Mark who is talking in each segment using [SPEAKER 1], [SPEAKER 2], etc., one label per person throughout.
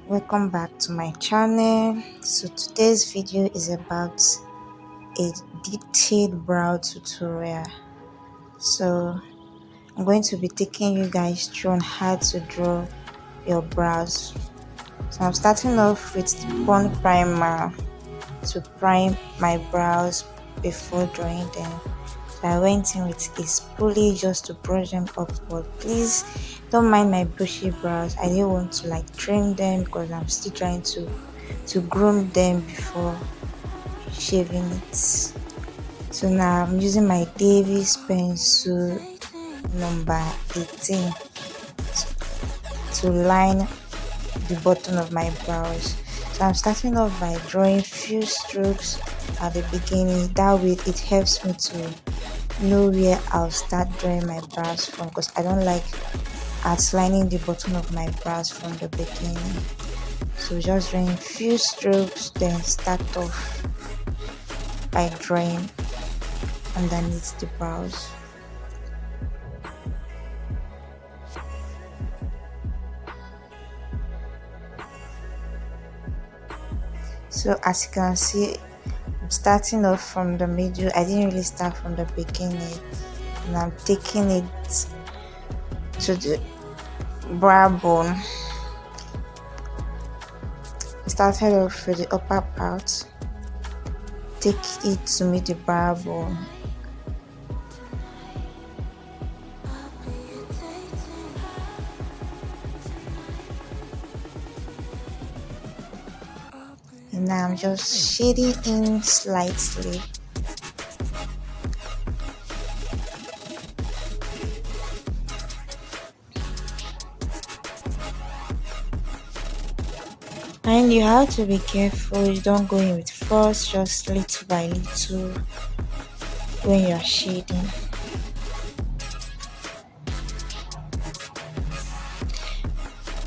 [SPEAKER 1] Welcome back to my channel. So today's video is about a detailed brow tutorial. So I'm going to be taking you guys through on how to draw your brows. So I'm starting off with the bone primer to prime my brows before drawing them. So I went in with a spoolie just to brush them upward. Please don't mind my bushy brows. I didn't want to trim them because I'm still trying to groom them before shaving it. So now I'm using my Davis pencil number 18 to line the bottom of my brows. So I'm starting off by drawing few strokes at the beginning. That way it helps me to know where I'll start drawing my brows from, because I don't like outlining the bottom of my brows from the beginning. So just drawing few strokes, then start off by drawing underneath the brows. So as you can see, I'm starting off from the middle. I didn't really start from the beginning, and I'm taking it to the brow bone. I started off with the upper part, take it to meet the brow bone. And now I'm just shading in slightly. And you have to be careful, you don't go in with force, just little by little when you're shading.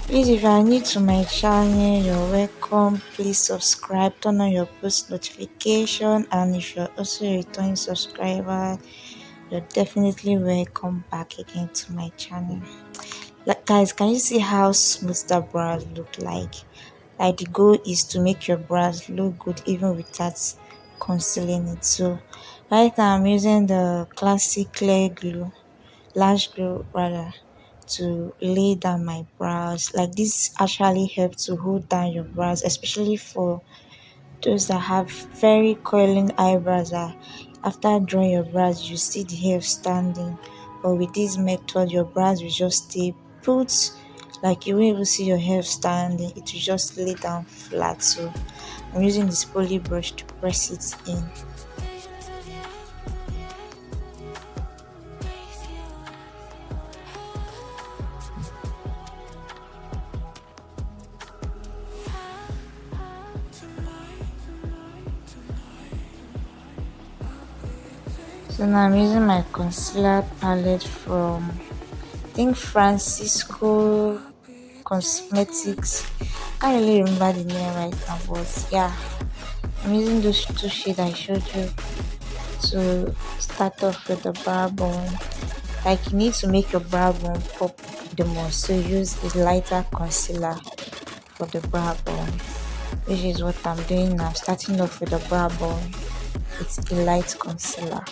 [SPEAKER 1] Please, if you are new to my channel, you're welcome. Please subscribe, turn on your post notification, and if you're also a returning subscriber, you're definitely welcome back again to my channel. Guys, can you see how smooth the brows look like? The goal is to make your brows look good even without concealing it. So right now I'm using the classic clear glue, lash glue rather, to lay down my brows. This actually helps to hold down your brows, especially for those that have very curling eyebrows. After drawing your brows, you see the hair standing, but with this method your brows will just stay put. You won't even see your hair standing, it will just lay down flat. So I'm using this poly brush to press it in. So now I'm using my concealer palette from, I think, Francisco Cosmetics. I can't really remember the name right now, but yeah, I'm using those two shades I showed you to start off with the brow bone. You need to make your brow bone pop the most, so use a lighter concealer for the brow bone, which is what I'm doing now. Starting off with the brow bone, it's a light concealer.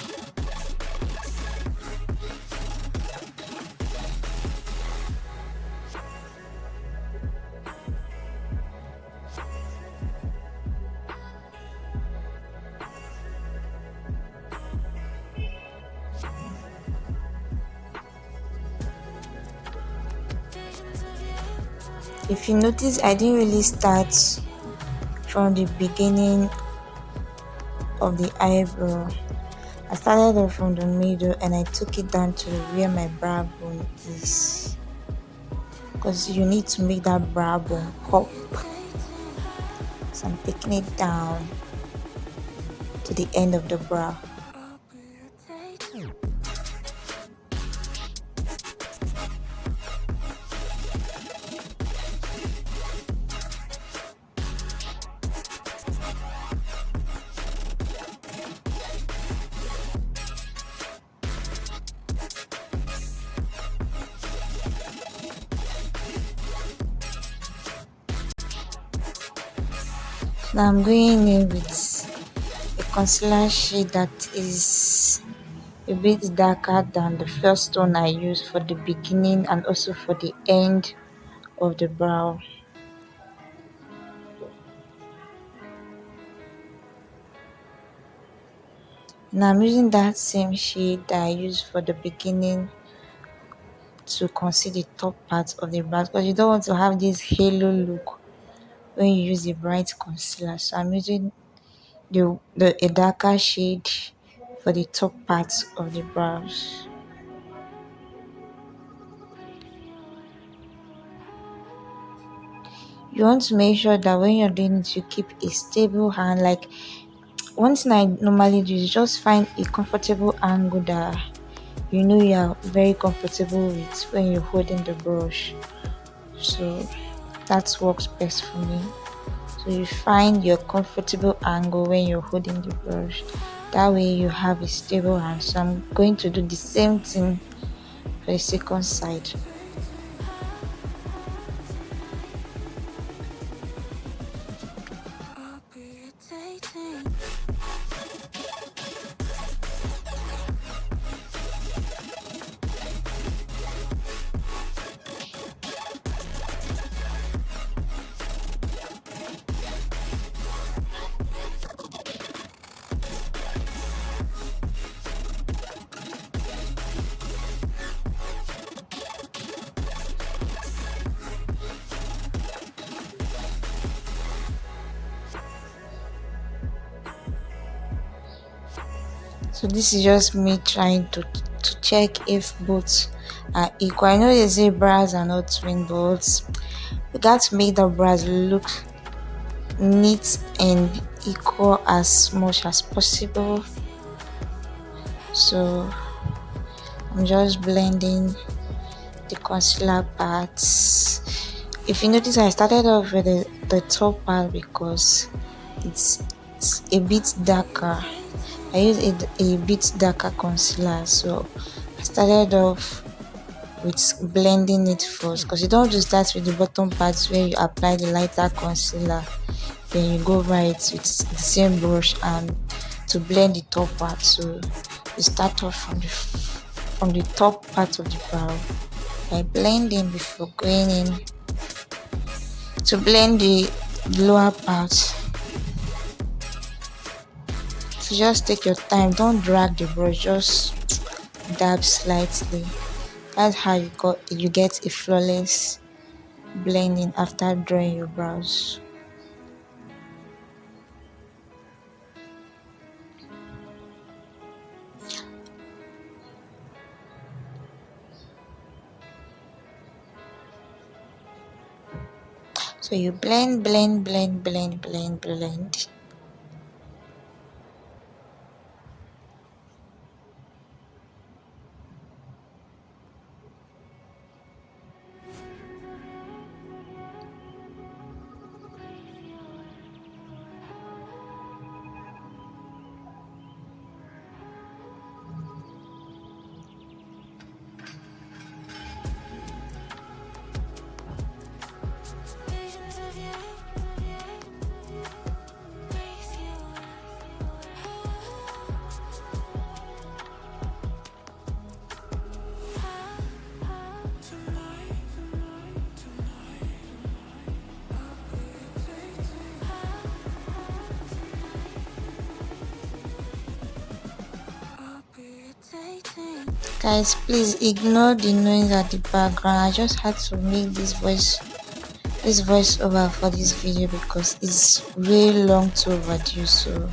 [SPEAKER 1] If you notice, I didn't really start from the beginning of the eyebrow. I started off from the middle and I took it down to where my brow bone is, because you need to make that brow bone pop. So I'm taking it down to the end of the brow. Now I'm going in with a concealer shade that is a bit darker than the first one I used for the beginning and also for the end of the brow. Now I'm using that same shade that I used for the beginning to conceal the top part of the brow, because you don't want to have this halo look when you use a bright concealer. So I'm using the a darker shade for the top part of the brows. You want to make sure that when you're doing it, you keep a stable hand. Like, one thing I normally do is just find a comfortable angle that you know you're very comfortable with when you're holding the brush. So that works best for me. So you find your comfortable angle when you're holding the brush. That way you have a stable hand. So I'm going to do the same thing for the second side. So this is just me trying to check if both are equal. I know they say brows are not twin, but we got to make the brows look neat and equal as much as possible. So I'm just blending the concealer parts. If you notice, I started off with the top part because it's a bit darker. I use a bit darker concealer, so I started off with blending it first, because you don't have to start with the bottom parts where you apply the lighter concealer, then you go over it with the same brush and to blend the top part. So you start off from the top part of the brow by blending before going in to blend the lower part. So just take your time, don't drag the brush, just dab slightly. That's how you get a flawless blending after drawing your brows. So you blend, blend, blend, blend, blend, blend. Guys, please ignore the noise at the background. I just had to make this voice over for this video because it's way long to overdue, so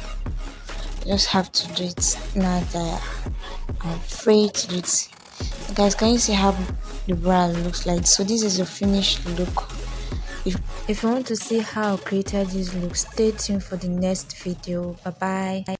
[SPEAKER 1] I just have to do it now that I'm free to do it. Guys, can you see how the brow looks like? So this is a finished look. If you want to see how I created this look, stay tuned for the next video. Bye bye.